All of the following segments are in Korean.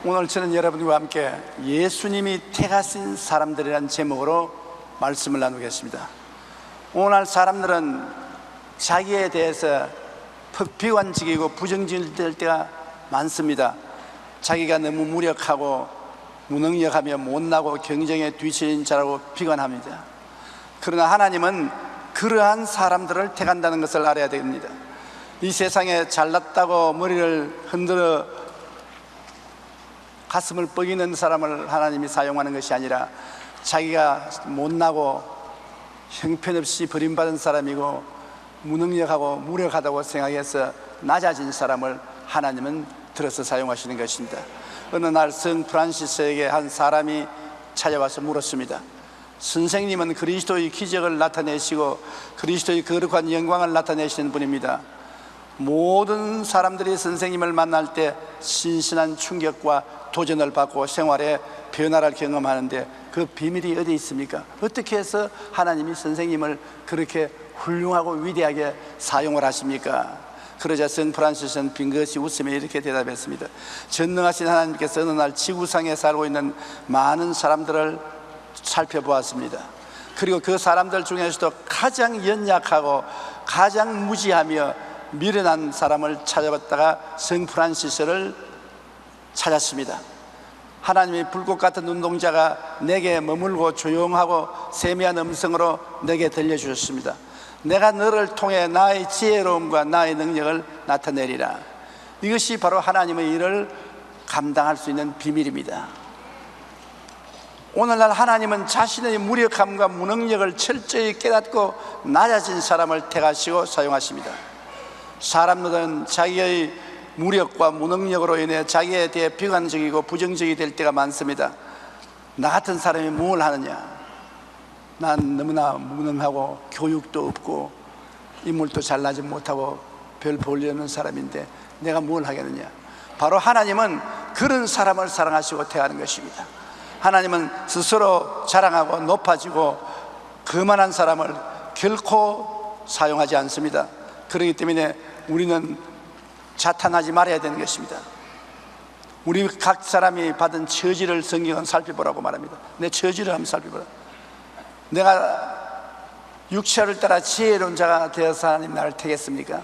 오늘 저는 여러분과 함께 예수님이 택하신 사람들이라는 제목으로 말씀을 나누겠습니다. 오늘 사람들은 자기에 대해서 비관적이고 부정적일 때가 많습니다. 자기가 너무 무력하고 무능력하며 못나고 경쟁에 뒤처진 자라고 비관합니다. 그러나 하나님은 그러한 사람들을 택한다는 것을 알아야 됩니다. 이 세상에 잘났다고 머리를 흔들어 가슴을 뻐기는 사람을 하나님이 사용하는 것이 아니라 자기가 못나고 형편없이 버림받은 사람이고 무능력하고 무력하다고 생각해서 낮아진 사람을 하나님은 들어서 사용하시는 것입니다. 어느 날 성 프란시스에게 한 사람이 찾아와서 물었습니다. 선생님은 그리스도의 기적을 나타내시고 그리스도의 거룩한 영광을 나타내시는 분입니다. 모든 사람들이 선생님을 만날 때 신선한 충격과 도전을 받고 생활에 변화를 경험하는데 그 비밀이 어디 있습니까? 어떻게 해서 하나님이 선생님을 그렇게 훌륭하고 위대하게 사용을 하십니까? 그러자 성 프란시스는 빙긋이 웃으며 이렇게 대답했습니다. 전능하신 하나님께서 어느 날 지구상에 살고 있는 많은 사람들을 살펴보았습니다. 그리고 그 사람들 중에서도 가장 연약하고 가장 무지하며 미련한 사람을 찾아봤다가 성 프란시스를 찾았습니다. 하나님이 불꽃 같은 눈동자가 내게 머물고 조용하고 세미한 음성으로 내게 들려주셨습니다. 내가 너를 통해 나의 지혜로움과 나의 능력을 나타내리라. 이것이 바로 하나님의 일을 감당할 수 있는 비밀입니다. 오늘날 하나님은 자신의 무력함과 무능력을 철저히 깨닫고 낮아진 사람을 택하시고 사용하십니다. 사람들은 자기의 무력과 무능력으로 인해 자기에 대해 비관적이고 부정적이 될 때가 많습니다. 나 같은 사람이 뭘 하느냐? 난 너무나 무능하고 교육도 없고 인물도 잘나지 못하고 별 볼려는 사람인데 내가 뭘 하겠느냐? 바로 하나님은 그런 사람을 사랑하시고 택하는 것입니다. 하나님은 스스로 자랑하고 높아지고 거만한 사람을 결코 사용하지 않습니다. 그렇기 때문에 우리는 자탄하지 말아야 되는 것입니다. 우리 각 사람이 받은 처지를 성경은 살펴보라고 말합니다. 내 처지를 한번 살펴보라. 내가 육체를 따라 지혜로운 자가 되어서 하나님 나를 택했습니까?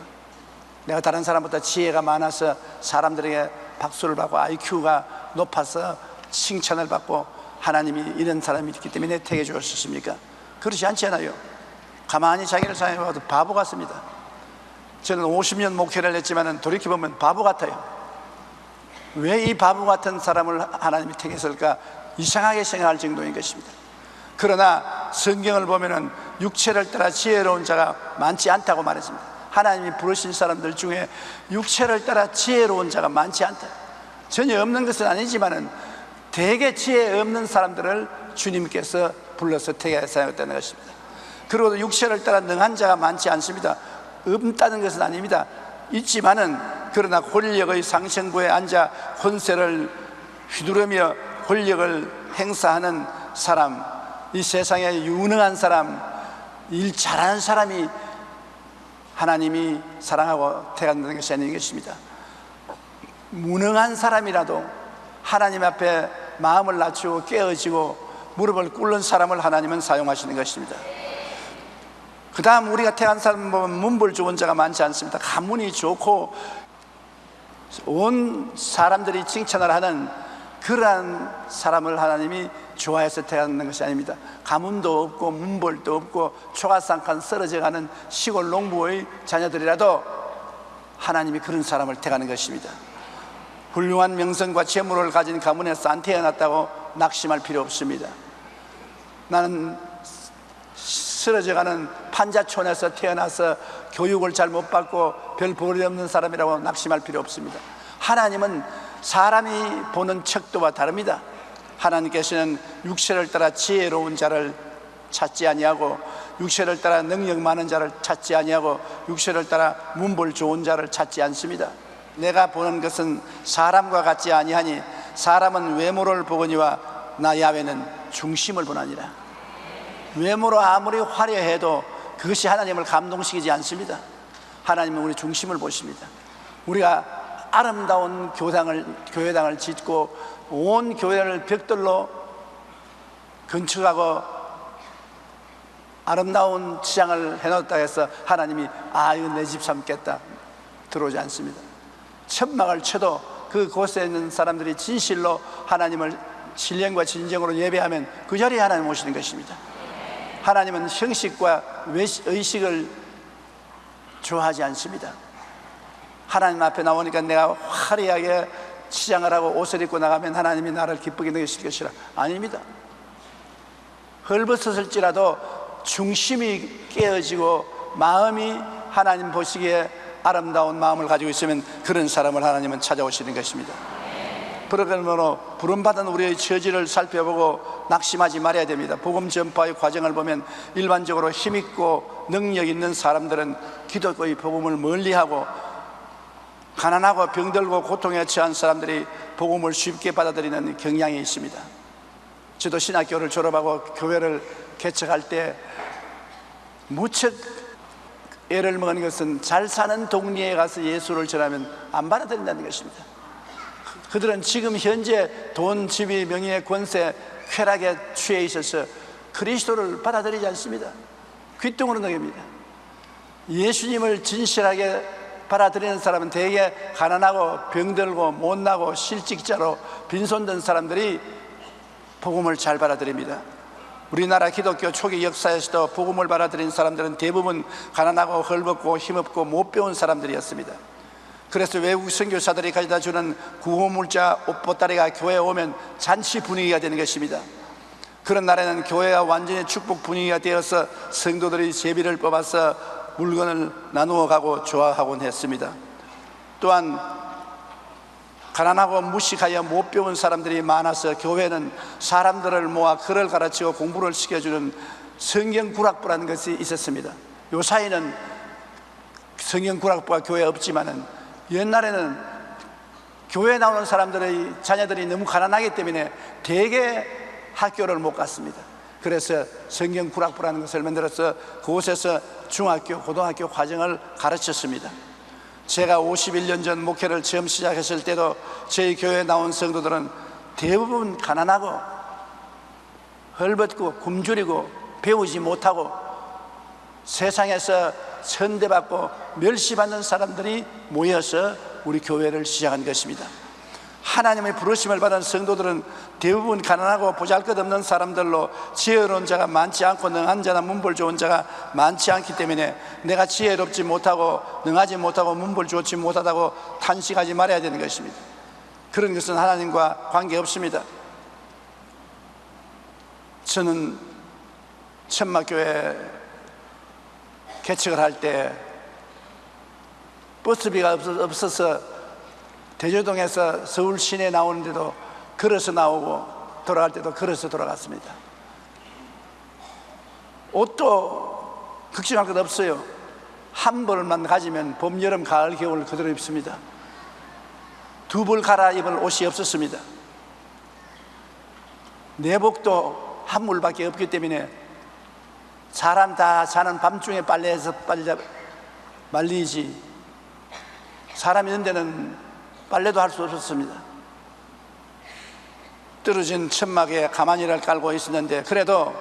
내가 다른 사람보다 지혜가 많아서 사람들에게 박수를 받고 IQ가 높아서 칭찬을 받고 하나님이 이런 사람이 있기 때문에 택해 주셨습니까? 그렇지 않지 않아요. 가만히 자기를 생각해봐도 바보 같습니다. 저는 50년 목회를 했지만 돌이켜보면 바보 같아요. 왜 이 바보 같은 사람을 하나님이 택했을까? 이상하게 생각할 정도인 것입니다. 그러나 성경을 보면 육체를 따라 지혜로운 자가 많지 않다고 말했습니다. 하나님이 부르신 사람들 중에 육체를 따라 지혜로운 자가 많지 않다. 전혀 없는 것은 아니지만 대개 지혜 없는 사람들을 주님께서 불러서 택해 사용했다는 것입니다. 그리고 육체를 따라 능한 자가 많지 않습니다. 없다는 것은 아닙니다. 있지만은 그러나 권력의 상층부에 앉아 권세를 휘두르며 권력을 행사하는 사람, 이 세상에 유능한 사람, 일 잘하는 사람이 하나님이 사랑하고 택한다는 것이 아닌 것입니다. 무능한 사람이라도 하나님 앞에 마음을 낮추고 깨어지고 무릎을 꿇는 사람을 하나님은 사용하시는 것입니다. 그 다음 우리가 택한 사람 보면 문벌 좋은 자가 많지 않습니다. 가문이 좋고 온 사람들이 칭찬을 하는 그러한 사람을 하나님이 좋아해서 택하는 것이 아닙니다. 가문도 없고 문벌도 없고 초가상칸 쓰러져가는 시골 농부의 자녀들이라도 하나님이 그런 사람을 택하는 것입니다. 훌륭한 명성과 재물을 가진 가문에서 안 태어났다고 낙심할 필요 없습니다. 나는 쓰러져가는 판자촌에서 태어나서 교육을 잘 못 받고 별 볼이 없는 사람이라고 낙심할 필요 없습니다. 하나님은 사람이 보는 척도와 다릅니다. 하나님께서는 육체를 따라 지혜로운 자를 찾지 아니하고 육체를 따라 능력 많은 자를 찾지 아니하고 육체를 따라 문벌 좋은 자를 찾지 않습니다. 내가 보는 것은 사람과 같지 아니하니 사람은 외모를 보거니와 나 야훼는 중심을 보나니라. 외모로 아무리 화려해도 그것이 하나님을 감동시키지 않습니다. 하나님은 우리 중심을 보십니다. 우리가 아름다운 교회당을 짓고 온 교회를 벽돌로 건축하고 아름다운 지장을 해놓았다 해서 하나님이 이거 내 집 삼겠다 들어오지 않습니다. 천막을 쳐도 그곳에 있는 사람들이 진실로 하나님을 신령과 진정으로 예배하면 그 자리에 하나님 오시는 것입니다. 하나님은 형식과 의식을 좋아하지 않습니다. 하나님 앞에 나오니까 내가 화려하게 치장을 하고 옷을 입고 나가면 하나님이 나를 기쁘게 여기실 것이라. 아닙니다. 헐벗었을지라도 중심이 깨어지고 마음이 하나님 보시기에 아름다운 마음을 가지고 있으면 그런 사람을 하나님은 찾아오시는 것입니다. 그러므로 부름받은 우리의 처지를 살펴보고 낙심하지 말아야 됩니다. 복음 전파의 과정을 보면 일반적으로 힘있고 능력 있는 사람들은 기독교의 복음을 멀리하고, 가난하고 병들고 고통에 처한 사람들이 복음을 쉽게 받아들이는 경향이 있습니다. 저도 신학교를 졸업하고 교회를 개척할 때 무척 애를 먹은 것은 잘 사는 동리에 가서 예수를 전하면 안 받아들인다는 것입니다. 그들은 지금 현재 돈, 지위, 명예, 권세, 쾌락에 취해 있어서 그리스도를 받아들이지 않습니다. 귓등으로 녹입니다. 예수님을 진실하게 받아들이는 사람은 대개 가난하고 병들고 못나고 실직자로 빈손든 사람들이 복음을 잘 받아들입니다. 우리나라 기독교 초기 역사에서도 복음을 받아들인 사람들은 대부분 가난하고 헐벗고 힘없고 못 배운 사람들이었습니다. 그래서 외국 선교사들이 가져다 주는 구호물자 옷보따리가 교회에 오면 잔치 분위기가 되는 것입니다. 그런 날에는 교회가 완전히 축복 분위기가 되어서 성도들이 제비를 뽑아서 물건을 나누어 가고 좋아하곤 했습니다. 또한 가난하고 무식하여 못 배운 사람들이 많아서 교회는 사람들을 모아 글을 가르치고 공부를 시켜주는 성경구락부라는 것이 있었습니다. 요사이는 성경구락부가 교회에 없지만은 옛날에는 교회에 나오는 사람들의 자녀들이 너무 가난하기 때문에 대개 학교를 못 갔습니다. 그래서 성경구락부라는 것을 만들어서 그곳에서 중학교, 고등학교 과정을 가르쳤습니다. 제가 51년 전 목회를 처음 시작했을 때도 저희 교회에 나온 성도들은 대부분 가난하고 헐벗고 굶주리고 배우지 못하고 세상에서 천대받고 멸시받는 사람들이 모여서 우리 교회를 시작한 것입니다. 하나님의 부르심을 받은 성도들은 대부분 가난하고 보잘것없는 사람들로 지혜로운 자가 많지 않고 능한 자나 문벌 좋은 자가 많지 않기 때문에 내가 지혜롭지 못하고 능하지 못하고 문벌 좋지 못하다고 탄식하지 말아야 되는 것입니다. 그런 것은 하나님과 관계없습니다. 저는 천막교회 개척을 할 때 버스비가 없어서 대저동에서 서울 시내 나오는데도 걸어서 나오고 돌아갈 때도 걸어서 돌아갔습니다. 옷도 걱정할 것 없어요. 한 벌만 가지면 봄, 여름, 가을, 겨울 그대로 입습니다. 두 벌 갈아입을 옷이 없었습니다. 내복도 한 물밖에 없기 때문에 사람 다 자는 밤중에 빨래해서 빨리 말리지 사람 있는 데는 빨래도 할 수 없었습니다. 떨어진 천막에 가마니를 깔고 있었는데 그래도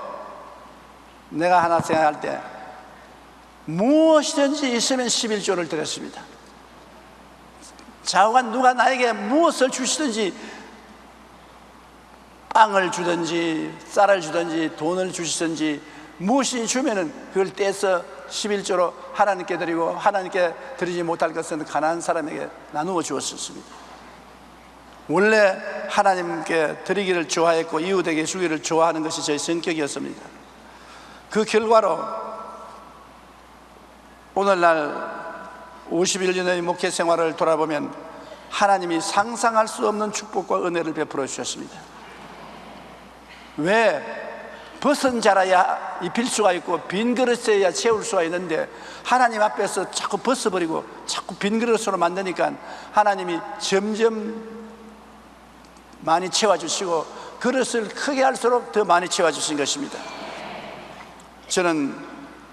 내가 하나 생각할 때 무엇이든지 있으면 11조를 드렸습니다. 좌우간 누가 나에게 무엇을 주시든지 빵을 주든지 쌀을 주든지 돈을 주시든지 무엇이 주면은 그걸 떼서 11조로 하나님께 드리고 하나님께 드리지 못할 것은 가난한 사람에게 나누어 주었습니다. 원래 하나님께 드리기를 좋아했고 이웃에게 주기를 좋아하는 것이 저의 성격이었습니다. 그 결과로 오늘날 51년의 목회 생활을 돌아보면 하나님이 상상할 수 없는 축복과 은혜를 베풀어 주셨습니다. 왜? 벗은 자라야 입힐 수가 있고 빈 그릇에야 채울 수가 있는데 하나님 앞에서 자꾸 벗어버리고 자꾸 빈 그릇으로 만드니까 하나님이 점점 많이 채워주시고 그릇을 크게 할수록 더 많이 채워주신 것입니다. 저는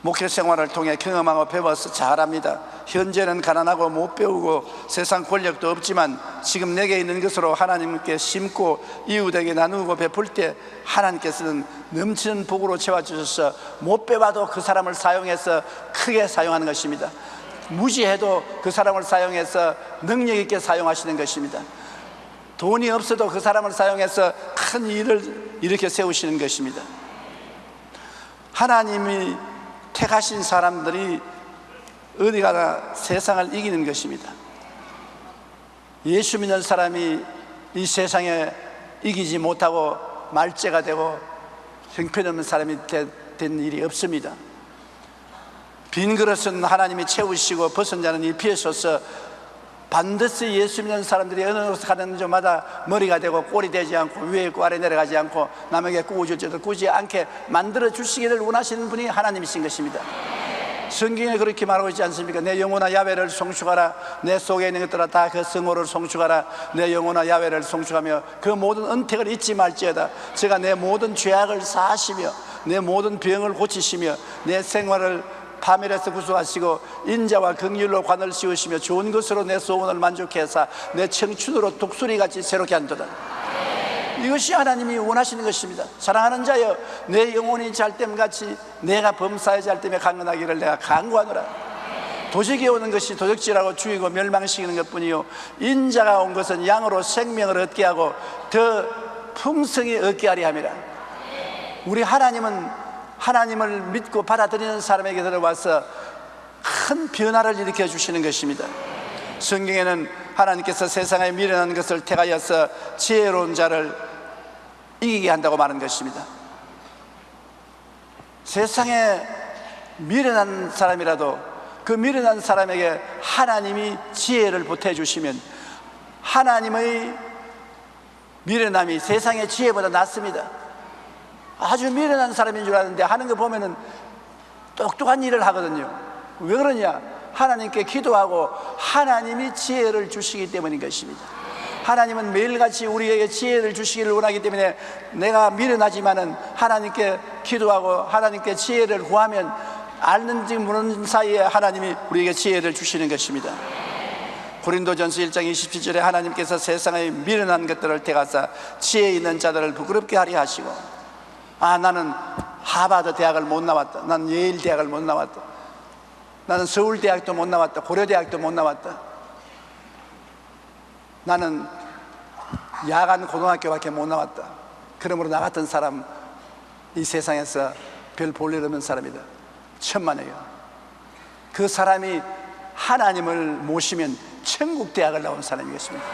목회 생활을 통해 경험하고 배워서 잘합니다. 현재는 가난하고 못 배우고 세상 권력도 없지만 지금 내게 있는 것으로 하나님께 심고 이웃에게 나누고 베풀 때 하나님께서는 넘치는 복으로 채워주셔서 못 배워도 그 사람을 사용해서 크게 사용하는 것입니다. 무지해도 그 사람을 사용해서 능력 있게 사용하시는 것입니다. 돈이 없어도 그 사람을 사용해서 큰 일을 일으켜 세우시는 것입니다. 하나님이 택하신 사람들이 어디 가나 세상을 이기는 것입니다. 예수 믿는 사람이 이 세상에 이기지 못하고 말죄가 되고 형편없는 사람이 된 일이 없습니다. 빈 그릇은 하나님이 채우시고 벗은 자는 이 비에서서 반드시 예수 믿는 사람들이 어느 곳에 가는 곳마다 머리가 되고 꼴이 되지 않고 위에 있고 아래 내려가지 않고 남에게 꾸어줄 줄도 꾸지 않게 만들어 주시기를 원하시는 분이 하나님이신 것입니다. 성경에 그렇게 말하고 있지 않습니까? 내 영혼아 야훼를 송축하라. 내 속에 있는 것들아 다 그 성호를 송축하라. 내 영혼아 야훼를 송축하며 그 모든 은택을 잊지 말지어다. 제가 내 모든 죄악을 사하시며 내 모든 병을 고치시며 내 생활을 파멸에서 구속하시고 인자와 긍휼로 관을 씌우시며 좋은 것으로 내 소원을 만족해서 내 청춘으로 독수리같이 새롭게 한도다. 이것이 하나님이 원하시는 것입니다. 사랑하는 자여, 내 영혼이 잘됨같이 내가 범사에 잘됨에 강건하기를 내가 간구하노라. 도적이 오는 것이 도적질하고 죽이고 멸망시키는 것뿐이요 인자가 온 것은 양으로 생명을 얻게 하고 더 풍성히 얻게 하리 함이라. 우리 하나님을 믿고 받아들이는 사람에게 들어와서 큰 변화를 일으켜 주시는 것입니다. 성경에는 하나님께서 세상에 미련한 것을 택하여서 지혜로운 자를 이기게 한다고 말한 것입니다. 세상에 미련한 사람이라도 그 미련한 사람에게 하나님이 지혜를 보태주시면 하나님의 미련함이 세상의 지혜보다 낫습니다. 아주 미련한 사람인 줄 아는데 하는 거 보면은 똑똑한 일을 하거든요. 왜 그러냐? 하나님께 기도하고 하나님이 지혜를 주시기 때문인 것입니다. 하나님은 매일같이 우리에게 지혜를 주시기를 원하기 때문에 내가 미련하지만은 하나님께 기도하고 하나님께 지혜를 구하면 알는지 모르는 사이에 하나님이 우리에게 지혜를 주시는 것입니다. 고린도전서 1장 27절에 하나님께서 세상의 미련한 것들을 택하사 지혜 있는 자들을 부끄럽게 하려 하시고 나는 하버드 대학을 못 나왔다. 나는 예일 대학을 못 나왔다. 나는 서울대학도 못 나왔다. 고려대학도 못 나왔다. 나는 야간 고등학교밖에 못 나왔다. 그러므로 나 같은 사람 이 세상에서 별 볼 일 없는 사람이다. 천만에요. 그 사람이 하나님을 모시면 천국 대학을 나온 사람이겠습니다.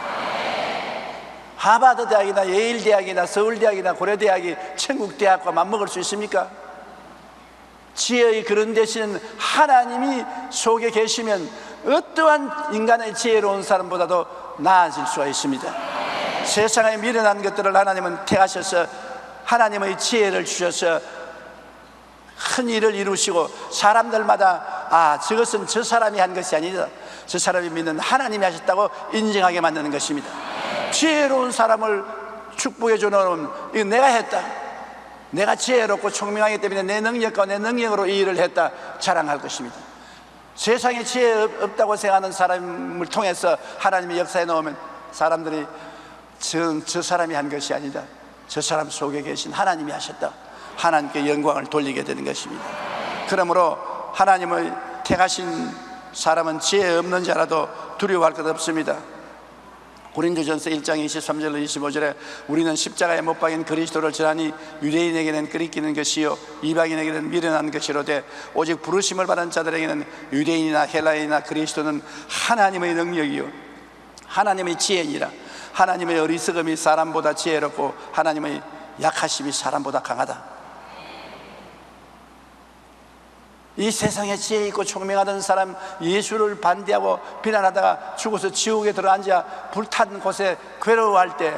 하버드 대학이나 예일 대학이나 서울 대학이나 고려 대학이 천국 대학과 맞먹을 수 있습니까? 지혜의 그런 대신 하나님이 속에 계시면 어떠한 인간의 지혜로운 사람보다도 나아질 수가 있습니다. 세상에 미련한 것들을 하나님은 택하셔서 하나님의 지혜를 주셔서 큰 일을 이루시고 사람들마다 저것은 저 사람이 한 것이 아니다. 저 사람이 믿는 하나님이 하셨다고 인정하게 만드는 것입니다. 지혜로운 사람을 축복해 주는 이건 내가 했다. 내가 지혜롭고 총명하기 때문에 내 능력과 내 능력으로 이 일을 했다 자랑할 것입니다. 세상에 지혜 없다고 생각하는 사람을 통해서 하나님이 역사에 넣으면 사람들이 저 사람이 한 것이 아니다. 저 사람 속에 계신 하나님이 하셨다. 하나님께 영광을 돌리게 되는 것입니다. 그러므로 하나님의 택하신 사람은 지혜 없는 자라도 두려워할 것 없습니다. 고린도전서 1장 23절로 25절에 우리는 십자가에 못 박인 그리스도를 전하니 유대인에게는 끓이기는 것이요 이방인에게는 미련한 것이로되 오직 부르심을 받은 자들에게는 유대인이나 헬라인이나 그리스도는 하나님의 능력이요 하나님의 지혜니라. 하나님의 어리석음이 사람보다 지혜롭고 하나님의 약하심이 사람보다 강하다. 이 세상에 지혜 있고 총명하던 사람 예수를 반대하고 비난하다가 죽어서 지옥에 들어앉아 불탄 곳에 괴로워할 때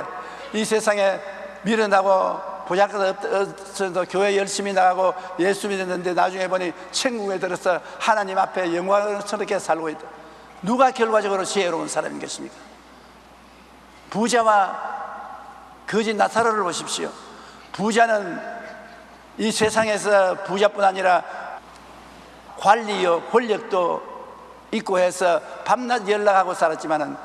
이 세상에 미련하고 보잘것없어도 교회 열심히 나가고 예수 믿었는데 나중에 보니 천국에 들어서 하나님 앞에 영광스럽게 살고 있다. 누가 결과적으로 지혜로운 사람이겠습니까? 부자와 거지 나사로를 보십시오. 부자는 이 세상에서 부자뿐 아니라 관리요 권력도 있고 해서 밤낮 연락하고 살았지만은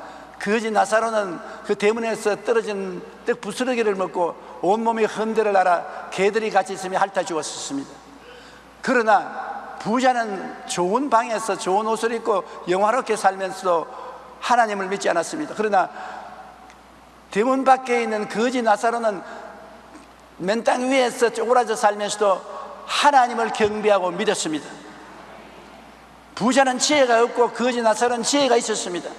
거지 나사로는 그 대문에서 떨어진 떡 부스러기를 먹고 온몸이 흔들을 날아 개들이 같이 있으며 핥아 죽었습니다. 그러나 부자는 좋은 방에서 좋은 옷을 입고 영화롭게 살면서도 하나님을 믿지 않았습니다. 그러나 대문 밖에 있는 거지 나사로는 맨 땅 위에서 쪼그라져 살면서도 하나님을 경배하고 믿었습니다. 부자는 지혜가 없고 거지 나사로는 지혜가 있었습니다.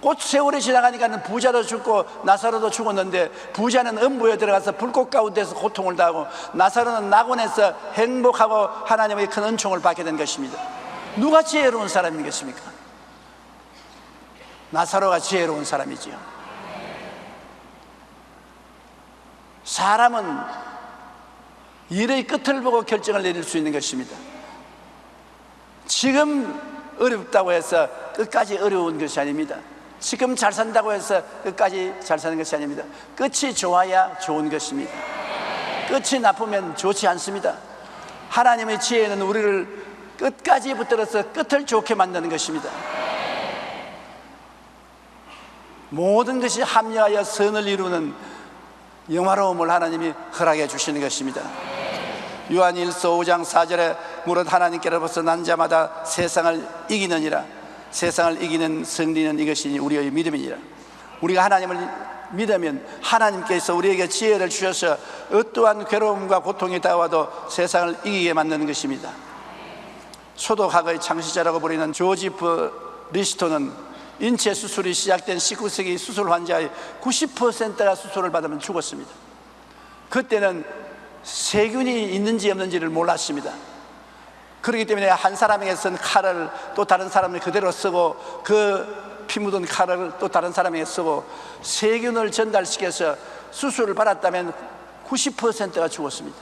곧 세월이 지나가니까 부자도 죽고 나사로도 죽었는데, 부자는 음부에 들어가서 불꽃 가운데서 고통을 당하고 나사로는 낙원에서 행복하고 하나님의 큰 은총을 받게 된 것입니다. 누가 지혜로운 사람이겠습니까? 나사로가 지혜로운 사람이지요. 사람은 일의 끝을 보고 결정을 내릴 수 있는 것입니다. 지금 어렵다고 해서 끝까지 어려운 것이 아닙니다. 지금 잘 산다고 해서 끝까지 잘 사는 것이 아닙니다. 끝이 좋아야 좋은 것입니다. 끝이 나쁘면 좋지 않습니다. 하나님의 지혜는 우리를 끝까지 붙들어서 끝을 좋게 만드는 것입니다. 모든 것이 합리하여 선을 이루는 영화로움을 하나님이 허락해 주시는 것입니다. 요한일서 5장 4절에 무릇 하나님께로부터 난 자마다 세상을 이기느니라. 세상을 이기는 승리는 이것이니 우리의 믿음이니라. 우리가 하나님을 믿으면 하나님께서 우리에게 지혜를 주셔서 어떠한 괴로움과 고통이 다가와도 세상을 이기게 만드는 것입니다. 소독학의 창시자라고 부르는 조지프 리스토는 인체 수술이 시작된 19세기 수술 환자의 90%가 수술을 받으면 죽었습니다. 그때는 세균이 있는지 없는지를 몰랐습니다. 그렇기 때문에 한 사람에게 쓴 칼을 또 다른 사람이 그대로 쓰고, 그 피 묻은 칼을 또 다른 사람에게 쓰고 세균을 전달시켜서 수술을 받았다면 90%가 죽었습니다.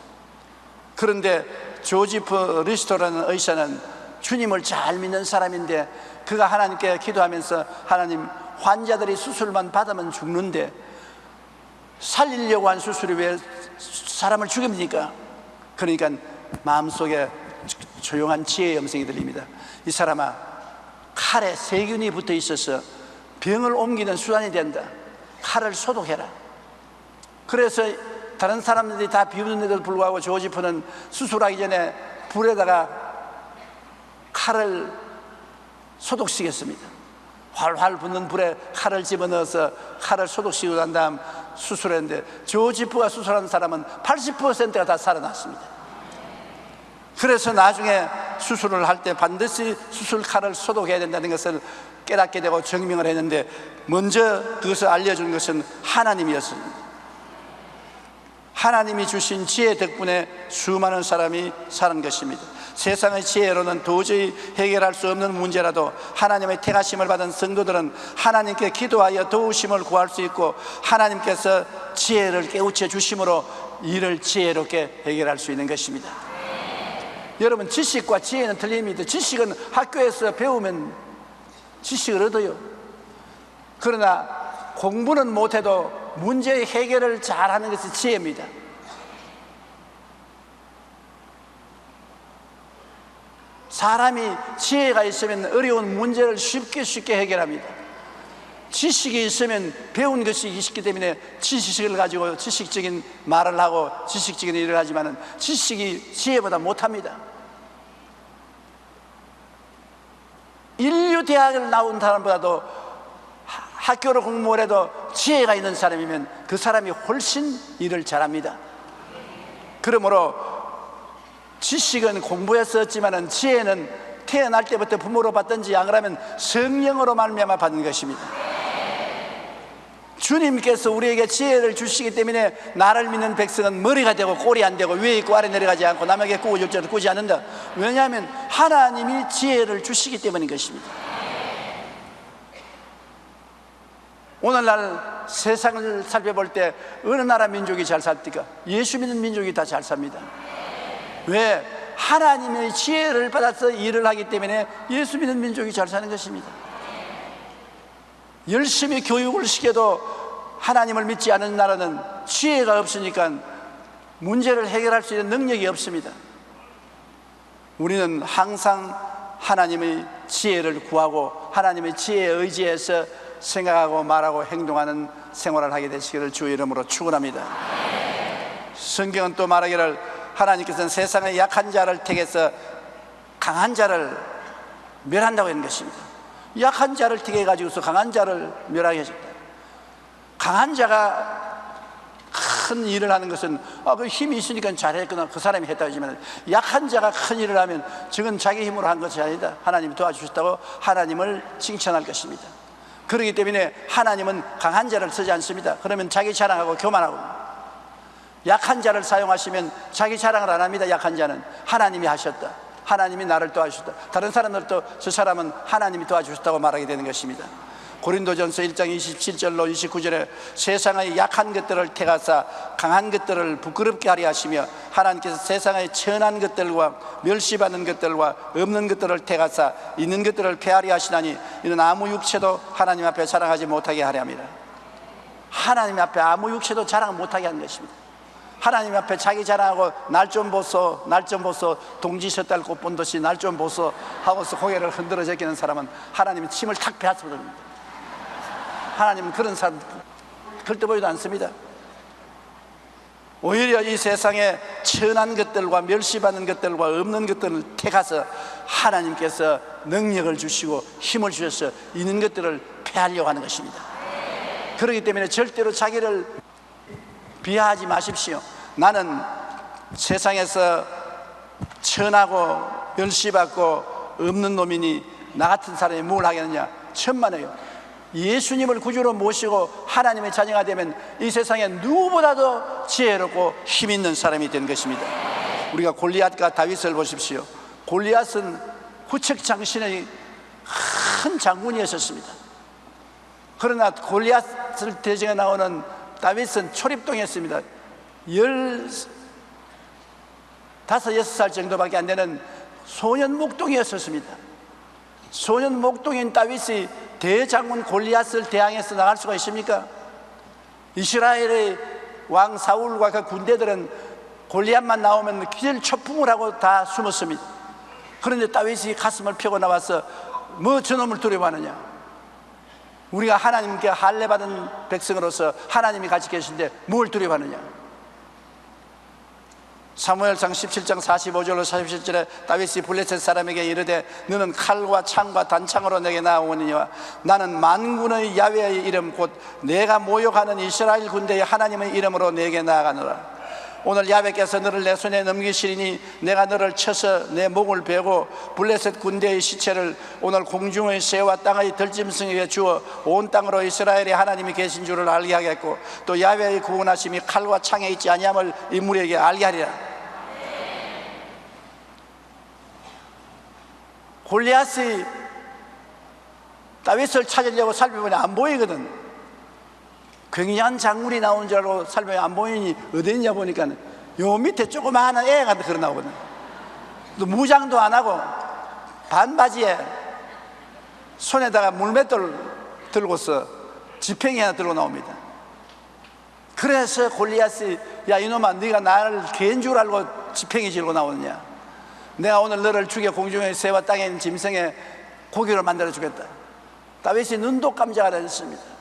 그런데 조지프 리스토라는 의사는 주님을 잘 믿는 사람인데, 그가 하나님께 기도하면서 하나님, 환자들이 수술만 받으면 죽는데 살리려고 한 수술이 왜 사람을 죽입니까? 그러니까 마음속에 조용한 지혜의 음성이 들립니다. 이 사람아, 칼에 세균이 붙어 있어서 병을 옮기는 수단이 된다. 칼을 소독해라. 그래서 다른 사람들이 다 비웃는데도 불구하고 조지프는 수술하기 전에 불에다가 칼을 소독시켰습니다. 활활 붙는 불에 칼을 집어넣어서 칼을 소독시키고 난 다음 수술했는데, 조지프가 수술한 사람은 80%가 다 살아났습니다. 그래서 나중에 수술을 할 때 반드시 수술 칼을 소독해야 된다는 것을 깨닫게 되고 증명을 했는데, 먼저 그것을 알려준 것은 하나님이었습니다. 하나님이 주신 지혜 덕분에 수많은 사람이 사는 것입니다. 세상의 지혜로는 도저히 해결할 수 없는 문제라도 하나님의 택하심을 받은 성도들은 하나님께 기도하여 도우심을 구할 수 있고, 하나님께서 지혜를 깨우쳐 주심으로 이를 지혜롭게 해결할 수 있는 것입니다. 여러분, 지식과 지혜는 틀립니다. 지식은 학교에서 배우면 지식을 얻어요. 그러나 공부는 못해도 문제의 해결을 잘하는 것이 지혜입니다. 사람이 지혜가 있으면 어려운 문제를 쉽게 해결합니다. 지식이 있으면 배운 것이 있기 때문에 지식을 가지고 지식적인 말을 하고 지식적인 일을 하지만 지식이 지혜보다 못합니다. 인류 대학을 나온 사람보다도 학교를 공부를 해도 지혜가 있는 사람이면 그 사람이 훨씬 일을 잘합니다. 그러므로 지식은 공부해서 얻지만 지혜는 태어날 때부터 부모로 받든지 안 그러면 성령으로 말미암아 받는 것입니다. 주님께서 우리에게 지혜를 주시기 때문에 나를 믿는 백성은 머리가 되고 꼬리 안 되고 위에 있고 아래 내려가지 않고 남에게 꾸어줄 줄을 꾸지 않는다. 왜냐하면 하나님이 지혜를 주시기 때문인 것입니다. 오늘날 세상을 살펴볼 때 어느 나라 민족이 잘 삽니까? 예수 믿는 민족이 다 잘 삽니다. 왜? 하나님의 지혜를 받아서 일을 하기 때문에 예수 믿는 민족이 잘 사는 것입니다. 열심히 교육을 시켜도 하나님을 믿지 않는 나라는 지혜가 없으니까 문제를 해결할 수 있는 능력이 없습니다. 우리는 항상 하나님의 지혜를 구하고 하나님의 지혜에 의지해서 생각하고 말하고 행동하는 생활을 하게 되시기를 주의 이름으로 축원합니다. 성경은 또 말하기를 하나님께서는 세상의 약한 자를 택해서 강한 자를 멸한다고 하는 것입니다. 약한 자를 택해 가지고서 강한 자를 멸하게 하셨다. 강한 자가 큰 일을 하는 것은 그 힘이 있으니까 잘했구나, 그 사람이 했다고 하지만, 약한 자가 큰 일을 하면 저건 자기 힘으로 한 것이 아니다, 하나님이 도와주셨다고 하나님을 칭찬할 것입니다. 그렇기 때문에 하나님은 강한 자를 쓰지 않습니다. 그러면 자기 자랑하고 교만하고, 약한 자를 사용하시면 자기 자랑을 안 합니다. 약한 자는 하나님이 하셨다, 하나님이 나를 도와주셨다, 다른 사람들도 저 사람은 하나님이 도와주셨다고 말하게 되는 것입니다. 고린도전서 1장 27절로 29절에 세상의 약한 것들을 택하사 강한 것들을 부끄럽게 하려 하시며 하나님께서 세상의 천한 것들과 멸시받는 것들과 없는 것들을 택하사 있는 것들을 폐하려 하시나니 이는 아무 육체도 하나님 앞에 자랑하지 못하게 하려 함이라. 하나님 앞에 아무 육체도 자랑 못하게 하는 것입니다. 하나님 앞에 자기 자랑하고 날 좀 보소, 날 좀 보소, 동지 섣달 꽃본 듯이 날 좀 보소 하고서 고개를 흔들어 제끼는 사람은 하나님이 침을 탁 빼앗아버립니다. 하나님은 그런 사람 절대 보지도 않습니다. 오히려 이 세상에 천한 것들과 멸시받는 것들과 없는 것들을 택하서 하나님께서 능력을 주시고 힘을 주셔서 있는 것들을 폐하려고 하는 것입니다. 그렇기 때문에 절대로 자기를 비하하지 마십시오. 나는 세상에서 천하고 멸시받고 없는 놈이니 나 같은 사람이 뭘 하겠느냐? 천만에요. 예수님을 구주로 모시고 하나님의 자녀가 되면 이 세상에 누구보다도 지혜롭고 힘 있는 사람이 된 것입니다. 우리가 골리앗과 다윗을 보십시오. 골리앗은 후척장신의 큰 장군이었습니다. 그러나 골리앗을 대적해 나오는 다윗은 초립동이었습니다. 15, 16살 정도밖에 안 되는 소년 목동이었습니다. 소년 목동인 다윗이 대장군 골리앗을 대항해서 나갈 수가 있습니까? 이스라엘의 왕 사울과 그 군대들은 골리앗만 나오면 기절초풍을 하고 다 숨었습니다. 그런데 다윗이 가슴을 펴고 나와서 뭐 저놈을 두려워하느냐? 우리가 하나님께 할례받은 백성으로서 하나님이 같이 계신데 뭘 두려워하느냐? 사무엘상 17장 45절로 47절에 다윗이 블레셋 사람에게 이르되 너는 칼과 창과 단창으로 내게 나오느니와 나는 만군의 야훼의 이름 곧 내가 모욕하는 이스라엘 군대의 하나님의 이름으로 내게 나아가노라. 오늘 야훼께서 너를 내 손에 넘기시리니 내가 너를 쳐서 내 목을 베고 블레셋 군대의 시체를 오늘 공중의 새와 땅의 들짐승에게 주어 온 땅으로 이스라엘의 하나님이 계신 줄을 알게 하겠고 또 야훼의 구원하심이 칼과 창에 있지 아니함을 인물에게 알게 하리라. 골리앗이 다윗을 찾으려고 살펴보니 안 보이거든. 굉장한 장군이 나온 줄 알고 살펴보니 안 보이니 어디 있냐 보니까 요 밑에 조그마한 애가 걸어 나오거든. 또 무장도 안 하고 반바지에 손에다가 물맷돌 들고서 지팡이 하나 들고 나옵니다. 그래서 골리앗이 야 이놈아 네가 나를 개인 줄 알고 지팡이 들고 나오느냐? 내가 오늘 너를 죽여 공중의 새와 땅에 있는 짐승의 고기를 만들어 주겠다. 다윗이 눈도 깜짝 안 했습니다.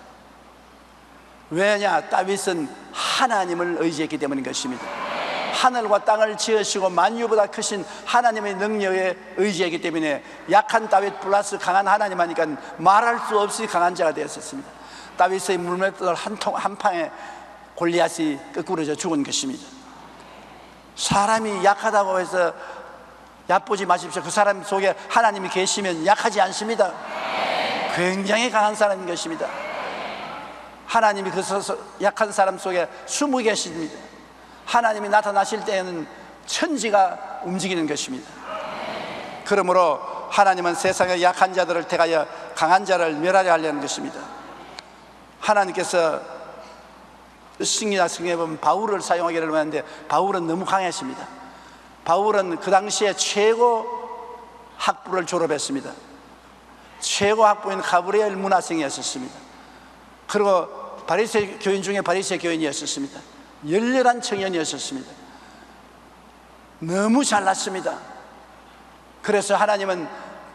왜냐? 다윗은 하나님을 의지했기 때문인 것입니다. 하늘과 땅을 지으시고 만유보다 크신 하나님의 능력에 의지했기 때문에 약한 다윗 플러스 강한 하나님 하니까 말할 수 없이 강한 자가 되었습니다. 다윗의 물맷돌 한 방에 골리앗이 끄꾸러져 죽은 것입니다. 사람이 약하다고 해서 얕보지 마십시오. 그 사람 속에 하나님이 계시면 약하지 않습니다. 굉장히 강한 사람인 것입니다. 하나님이 그 약한 사람 속에 숨어 계십니다. 하나님이 나타나실 때에는 천지가 움직이는 것입니다. 그러므로 하나님은 세상의 약한 자들을 택하여 강한 자를 멸하려 하려는 것입니다. 하나님께서 신기나 성경에 보면 바울을 사용하기를 하는데 바울은 너무 강했습니다. 바울은 그 당시에 최고 학부를 졸업했습니다. 최고 학부인 가브리엘 문화생이었습니다. 그리고 바리새 교인 중에 바리새 교인이었습니다. 열렬한 청년이었습니다. 너무 잘났습니다. 그래서 하나님은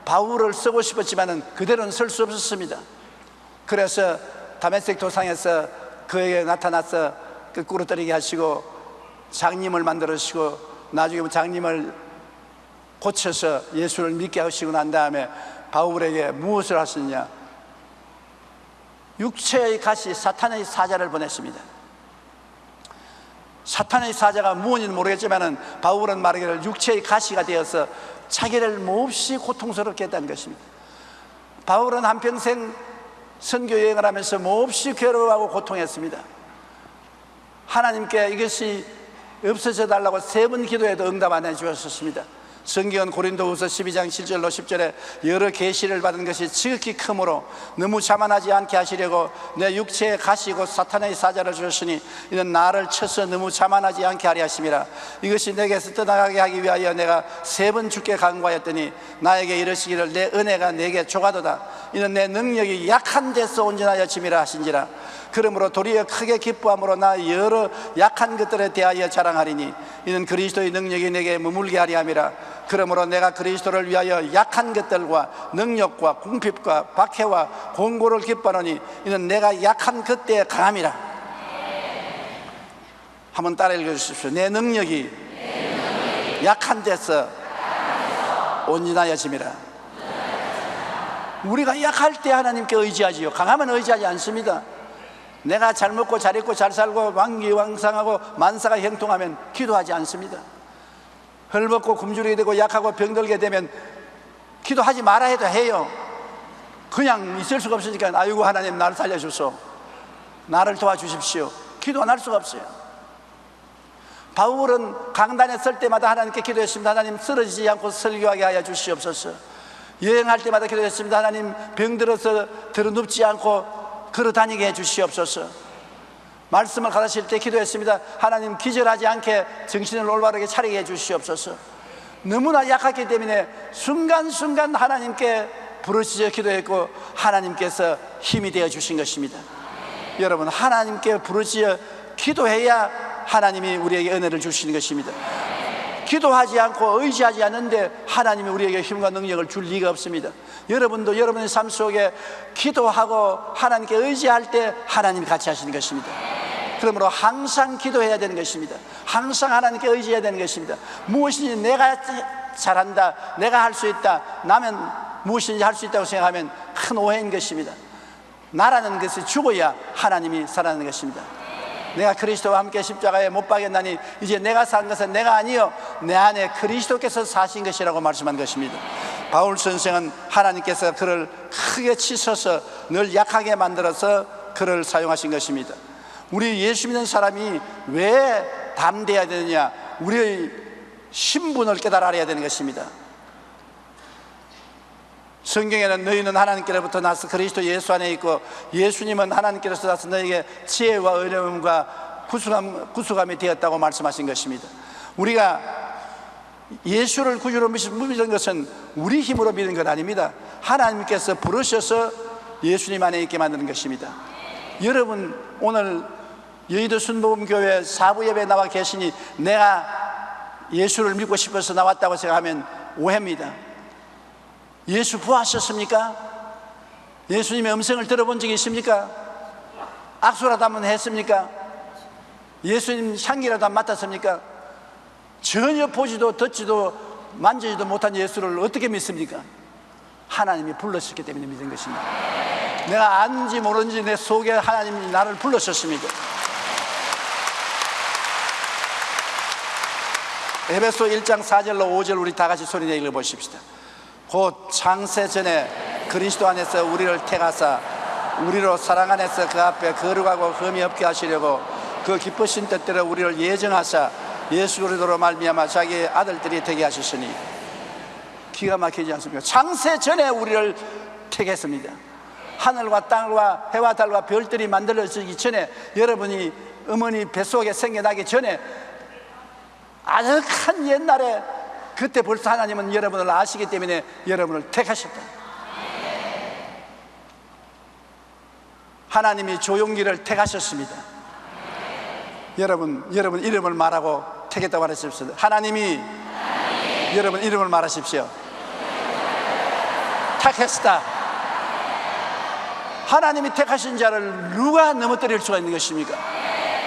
바울을 쓰고 싶었지만 그대로는 쓸 수 없었습니다. 그래서 다메섹 도상에서 그에게 나타나서 거꾸로 떨어지게 하시고 장님을 만들으시고 나중에 장님을 고쳐서 예수를 믿게 하시고 난 다음에 바울에게 무엇을 하셨냐? 육체의 가시, 사탄의 사자를 보냈습니다. 사탄의 사자가 무엇인지 모르겠지만 바울은 말하기를 육체의 가시가 되어서 자기를 몹시 고통스럽게 했다는 것입니다. 바울은 한평생 선교 여행을 하면서 몹시 괴로워하고 고통했습니다. 하나님께 이것이 없어져 달라고 3번 기도해도 응답 안 해주셨습니다. 성경은 고린도후서 12장 7절로 10절에 여러 계시를 받은 것이 지극히 크므로 너무 자만하지 않게 하시려고 내 육체에 가시고 사탄의 사자를 주셨으니 이는 나를 쳐서 너무 자만하지 않게 하려 하심이라. 이것이 내게서 떠나가게 하기 위하여 내가 3번 주께 간구하였더니 나에게 이르시기를 내 은혜가 내게 조가도다. 이는 내 능력이 약한 데서 온전하여 짐이라 하신지라. 그러므로 도리어 크게 기뻐함으로 나 여러 약한 것들에 대하여 자랑하리니 이는 그리스도의 능력이 내게 머물게 하리 함이라. 그러므로 내가 그리스도를 위하여 약한 것들과 능력과 궁핍과 박해와 공고를 기뻐하노니 이는 내가 약한 그때에 강함이라. 한번 따라 읽어주십시오. 내 능력이 약한 데서 온전하여 짐이라. 우리가 약할 때 하나님께 의지하지요. 강하면 의지하지 않습니다. 내가 잘 먹고 잘 입고 잘 살고 왕기왕상하고 만사가 형통하면 기도하지 않습니다. 헐벗고 굶주리게 되고 약하고 병들게 되면 기도하지 말아 해도 해요. 그냥 있을 수가 없으니까 아이고 하나님 나를 살려주소, 나를 도와주십시오. 기도 안 할 수가 없어요. 바울은 강단에 설 때마다 하나님께 기도했습니다. 하나님 쓰러지지 않고 설교하게 하여 주시옵소서. 여행할 때마다 기도했습니다. 하나님 병들어서 들어눕지 않고 걸어 다니게 해 주시옵소서. 말씀을 가르칠 때 기도했습니다. 하나님 기절하지 않게 정신을 올바르게 차리게 해 주시옵소서. 너무나 약했기 때문에 순간순간 하나님께 부르짖어 기도했고 하나님께서 힘이 되어 주신 것입니다. 여러분, 하나님께 부르짖어 기도해야 하나님이 우리에게 은혜를 주시는 것입니다. 기도하지 않고 의지하지 않는데 하나님이 우리에게 힘과 능력을 줄 리가 없습니다. 여러분도 여러분의 삶 속에 기도하고 하나님께 의지할 때 하나님이 같이 하시는 것입니다. 그러므로 항상 기도해야 되는 것입니다. 항상 하나님께 의지해야 되는 것입니다. 무엇이든지 내가 잘한다, 내가 할 수 있다, 나면 무엇이든지 할 수 있다고 생각하면 큰 오해인 것입니다. 나라는 것이 죽어야 하나님이 살아나는 것입니다. 내가 그리스도와 함께 십자가에 못 박였나니 이제 내가 산 것은 내가 아니요 내 안에 그리스도께서 사신 것이라고 말씀한 것입니다. 바울 선생은 하나님께서 그를 크게 치셔서 늘 약하게 만들어서 그를 사용하신 것입니다. 우리 예수 믿는 사람이 왜 담대해야 되느냐? 우리의 신분을 깨달아 알아야 되는 것입니다. 성경에는 너희는 하나님께로부터 나서 그리스도 예수 안에 있고 예수님은 하나님께로서 나서 너에게 지혜와 의로움과 구속함이 되었다고 말씀하신 것입니다. 우리가 예수를 구주로 믿는 것은 우리 힘으로 믿는 것 아닙니다. 하나님께서 부르셔서 예수님 안에 있게 만드는 것입니다. 여러분, 오늘 여의도 순복음교회 사부 예배에 나와 계시니 내가 예수를 믿고 싶어서 나왔다고 생각하면 오해입니다. 예수 부하셨습니까? 예수님의 음성을 들어본 적이 있습니까? 악수라도 한번 했습니까? 예수님 향기라도 한번 맡았습니까? 전혀 보지도 듣지도 만지지도 못한 예수를 어떻게 믿습니까? 하나님이 불러셨기 때문에 믿은 것입니다. 내가 아는지 모르는지 내 속에 하나님이 나를 불러셨습니다. 에베소 1장 4절로 5절 우리 다 같이 소리내 읽어보십시다. 곧 창세 전에 그리스도 안에서 우리를 택하사 우리로 사랑 안에서 그 앞에 거룩하고 흠이 없게 하시려고 그 기쁘신 뜻대로 우리를 예정하사 예수 그리스도로 말미암아 자기의 아들들이 되게 하셨으니. 기가 막히지 않습니까? 창세 전에 우리를 택했습니다. 하늘과 땅과 해와 달과 별들이 만들어지기 전에, 여러분이 어머니 뱃속에 생겨나기 전에 아득한 옛날에 그때 벌써 하나님은 여러분을 아시기 때문에 여러분을 택하셨다. 하나님이 조용기를 택하셨습니다. 여러분 이름을 말하고 택했다고 말하십시오. 하나님이 여러분 이름을 말하십시오. 택했다. 하나님이 택하신 자를 누가 넘어뜨릴 수가 있는 것입니까?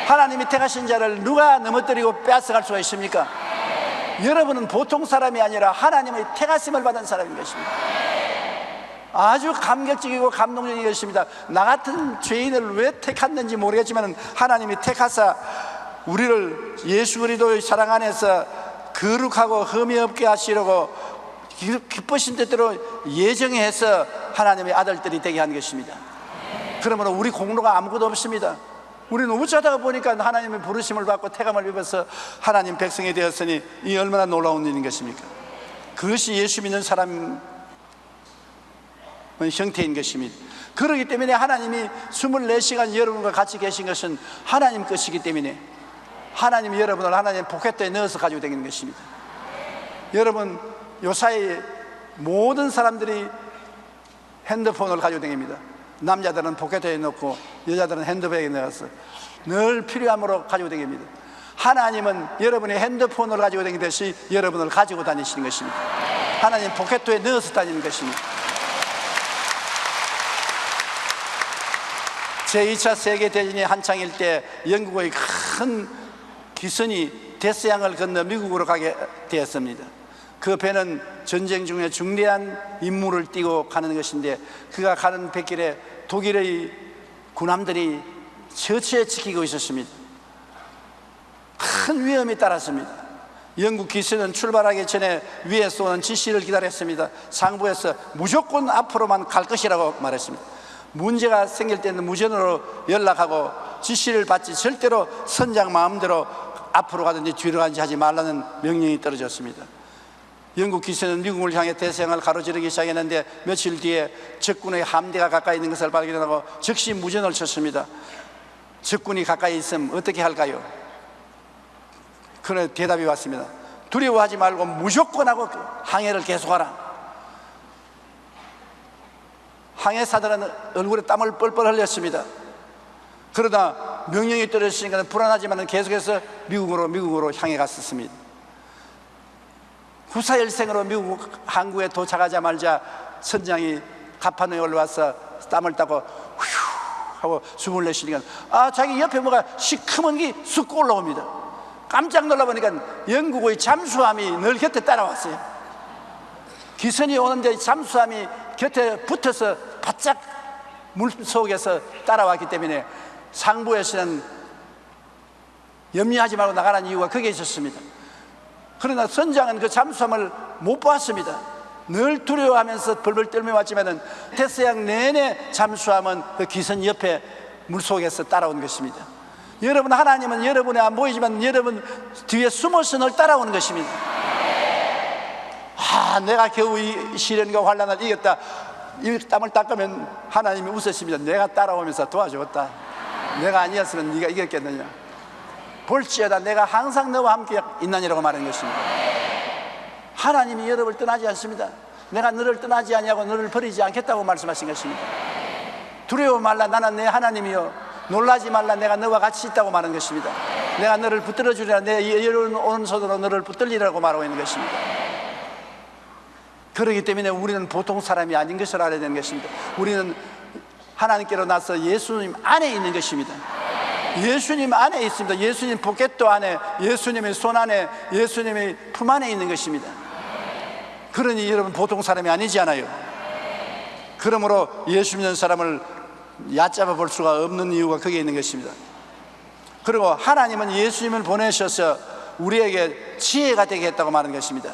하나님이 택하신 자를 누가 넘어뜨리고 빼앗아갈 수가 있습니까? 여러분은 보통 사람이 아니라 하나님의 택하심을 받은 사람인 것입니다. 아주 감격적이고 감동적인 것입니다. 나 같은 죄인을 왜 택했는지 모르겠지만 하나님이 택하사 우리를 예수 그리스도의 사랑 안에서 거룩하고 흠이 없게 하시려고 기쁘신 뜻대로 예정해서 하나님의 아들들이 되게 한 것입니다. 그러므로 우리 공로가 아무것도 없습니다. 우리는 어쩌다가 보니까 하나님의 부르심을 받고 택함을 입어서 하나님 백성이 되었으니 이 얼마나 놀라운 일인 것입니까? 그것이 예수 믿는 사람 형태인 것입니다. 그렇기 때문에 하나님이 24시간 여러분과 같이 계신 것은 하나님 것이기 때문에 하나님이 여러분을 하나님 포켓에 넣어서 가지고 다니는 것입니다. 여러분, 요사이 모든 사람들이 핸드폰을 가지고 다닙니다. 남자들은 포켓에 넣고 여자들은 핸드백에 넣어서 늘 필요함으로 가지고 다닙니다. 하나님은 여러분의 핸드폰을 가지고 다니듯이 여러분을 가지고 다니시는 것입니다. 하나님 포켓에 넣어서 다니는 것입니다. 제2차 세계대전이 한창일 때 영국의 큰 기선이 데스양을 건너 미국으로 가게 되었습니다. 그 배는 전쟁 중에 중대한 임무를 띠고 가는 것인데 그가 가는 뱃길에 독일의 군함들이 처치에 지키고 있었습니다. 큰 위험이 따랐습니다. 영국 기선은 출발하기 전에 위에서 오는 지시를 기다렸습니다. 상부에서 무조건 앞으로만 갈 것이라고 말했습니다. 문제가 생길 때는 무전으로 연락하고 지시를 받지 절대로 선장 마음대로 앞으로 가든지 뒤로 가든지 하지 말라는 명령이 떨어졌습니다. 영국 기선은 미국을 향해 대서양을 가로지르기 시작했는데 며칠 뒤에 적군의 함대가 가까이 있는 것을 발견하고 즉시 무전을 쳤습니다. 적군이 가까이 있으면 어떻게 할까요? 그런 대답이 왔습니다. 두려워하지 말고 무조건 하고 항해를 계속하라. 항해사들은 얼굴에 땀을 뻘뻘 흘렸습니다. 그러다 명령이 떨어졌으니까 불안하지만 계속해서 미국으로 향해 갔었습니다. 후사일생으로 미국 항구에 도착하자마자 선장이 갑판에 올라와서 땀을 닦고 휴 하고 숨을 내쉬니까 자기 옆에 뭐가 시커먼 게 쑥 올라옵니다. 깜짝 놀라보니까 영국의 잠수함이 늘 곁에 따라왔어요. 기선이 오는데 잠수함이 곁에 붙어서 바짝 물속에서 따라왔기 때문에 상부에서는 염려하지 말고 나가라는 이유가 거기에 있었습니다. 그러나 선장은 그 잠수함을 못 봤습니다. 늘 두려워하면서 벌벌 떨며 왔지만은 태서양 내내 잠수함은 그 기선 옆에 물속에서 따라온 것입니다. 여러분, 하나님은 여러분이 안 보이지만 여러분 뒤에 숨어서 늘 따라오는 것입니다. 내가 겨우 이 시련과 환난을 이겼다. 이 땀을 닦으면 하나님이 웃으십니다. 내가 따라오면서 도와주었다. 내가 아니었으면 네가 이겼겠느냐. 볼지어다 내가 항상 너와 함께 있나니라고 말하는 것입니다. 하나님이 여러분을 떠나지 않습니다. 내가 너를 떠나지 아니하고 너를 버리지 않겠다고 말씀하신 것입니다. 두려워 말라, 나는 내 하나님이요 놀라지 말라, 내가 너와 같이 있다고 말하는 것입니다. 내가 너를 붙들어 주리라, 내 여러분 오른손으로 너를 붙들리라고 말하고 있는 것입니다. 그렇기 때문에 우리는 보통 사람이 아닌 것을 알아야 되는 것입니다. 우리는 하나님께로 나서 예수님 안에 있는 것입니다. 예수님 안에 있습니다. 예수님 포켓도 안에, 예수님의 손 안에, 예수님의 품 안에 있는 것입니다. 그러니 여러분 보통 사람이 아니지 않아요. 그러므로 예수 믿는 사람을 얕잡아 볼 수가 없는 이유가 거기에 있는 것입니다. 그리고 하나님은 예수님을 보내셔서 우리에게 지혜가 되게 했다고 말하는 것입니다.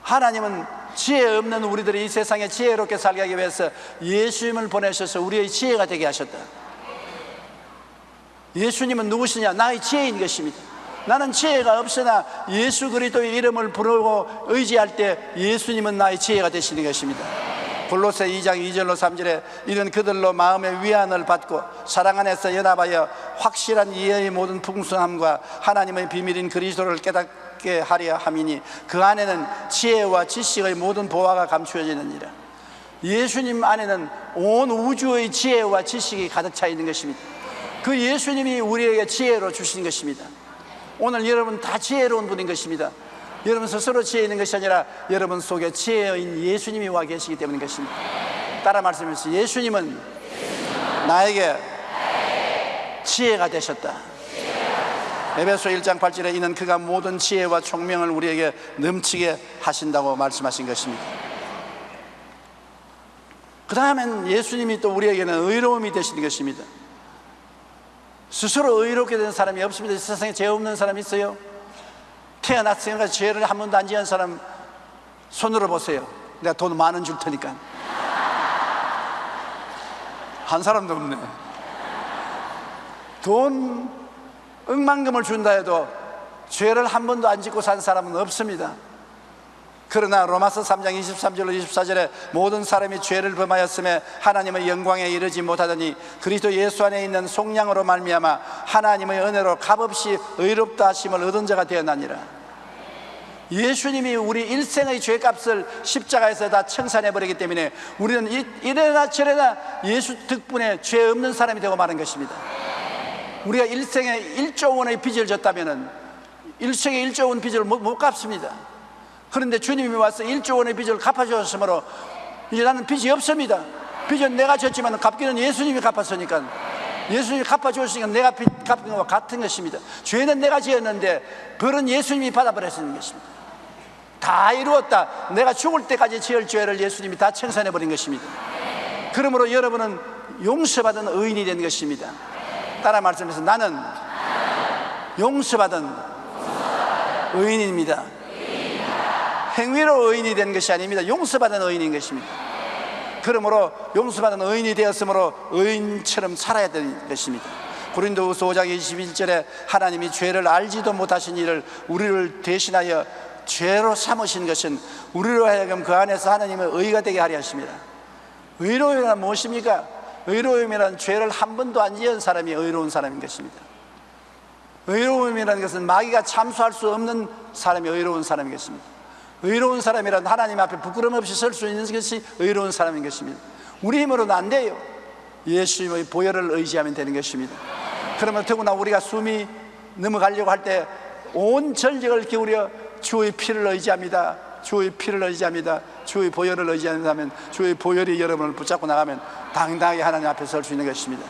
하나님은 지혜 없는 우리들이 이 세상에 지혜롭게 살게 하기 위해서 예수님을 보내셔서 우리의 지혜가 되게 하셨다. 예수님은 누구시냐? 나의 지혜인 것입니다. 나는 지혜가 없으나 예수 그리스도의 이름을 부르고 의지할 때 예수님은 나의 지혜가 되시는 것입니다. 골로새 2장 2절로 3절에 이런 그들로 마음의 위안을 받고 사랑 안에서 연합하여 확실한 이해의 모든 풍성함과 하나님의 비밀인 그리스도를 깨닫게 하려 함이니 그 안에는 지혜와 지식의 모든 보화가 감추어지느니라. 예수님 안에는 온 우주의 지혜와 지식이 가득 차 있는 것입니다. 그 예수님이 우리에게 지혜로 주신 것입니다. 오늘 여러분 다 지혜로운 분인 것입니다. 여러분 스스로 지혜 있는 것이 아니라 여러분 속에 지혜인 예수님이 와 계시기 때문인 것입니다. 따라 말씀하시죠. 예수님은 나에게 지혜가 되셨다. 에베소 1장 8절에 이는 그가 모든 지혜와 총명을 우리에게 넘치게 하신다고 말씀하신 것입니다. 그 다음엔 예수님이 또 우리에게는 의로움이 되시는 것입니다. 스스로 의롭게 된 사람이 없습니다. 세상에 죄 없는 사람이 있어요? 태어났으니까 죄를 한 번도 안 지은 사람 손으로 보세요. 내가 돈 10,000원 줄 테니까. 한 사람도 없네. 돈 억만금을 준다 해도 죄를 한 번도 안 짓고 산 사람은 없습니다. 그러나 로마서 3장 23절로 24절에 모든 사람이 죄를 범하였음에 하나님의 영광에 이르지 못하더니 그리스도 예수 안에 있는 속량으로 말미암아 하나님의 은혜로 값없이 의롭다 하심을 얻은 자가 되었나니라. 예수님이 우리 일생의 죄값을 십자가에서 다 청산해버리기 때문에 우리는 이래나 저래나 예수 덕분에 죄 없는 사람이 되고 마는 것입니다. 우리가 일생에 1조 원의 빚을 졌다면 일생에 1조 원 빚을 못 갚습니다. 그런데 주님이 와서 1조 원의 빚을 갚아주셨으므로 이제 나는 빚이 없습니다. 빚은 내가 졌지만 갚기는 예수님이 갚았으니까, 예수님이 갚아주셨으니까 내가 빚 갚은 것과 같은 것입니다. 죄는 내가 지었는데 벌은 예수님이 받아버렸는 것입니다. 다 이루었다. 내가 죽을 때까지 지을 죄를 예수님이 다 청산해버린 것입니다. 그러므로 여러분은 용서받은 의인이 된 것입니다. 따라 말씀해서 나는 용서받은 의인입니다. 행위로 의인이 된 것이 아닙니다. 용서받은 의인인 것입니다. 그러므로 용서받은 의인이 되었으므로 의인처럼 살아야 되는 것입니다. 고린도후서 5장 21절에 하나님이 죄를 알지도 못하신 이를 우리를 대신하여 죄로 삼으신 것은 우리로 하여금 그 안에서 하나님의 의가 되게 하려 하십니다. 의로움이란 무엇입니까? 의로움이란 죄를 한 번도 안 지은 사람이 의로운 사람인 것입니다. 의로움이라는 것은 마귀가 참수할 수 없는 사람이 의로운 사람인 것입니다. 의로운 사람이란 하나님 앞에 부끄럼 없이 설 수 있는 것이 의로운 사람인 것입니다. 우리 힘으로는 안 돼요. 예수님의 보혈을 의지하면 되는 것입니다. 그러면 더구나 우리가 숨이 넘어가려고 할 때 온 전력을 기울여 주의 피를 의지합니다. 주의 피를 의지합니다. 주의 보혈을 의지한다면 주의 보혈이 여러분을 붙잡고 나가면 당당하게 하나님 앞에 설 수 있는 것입니다.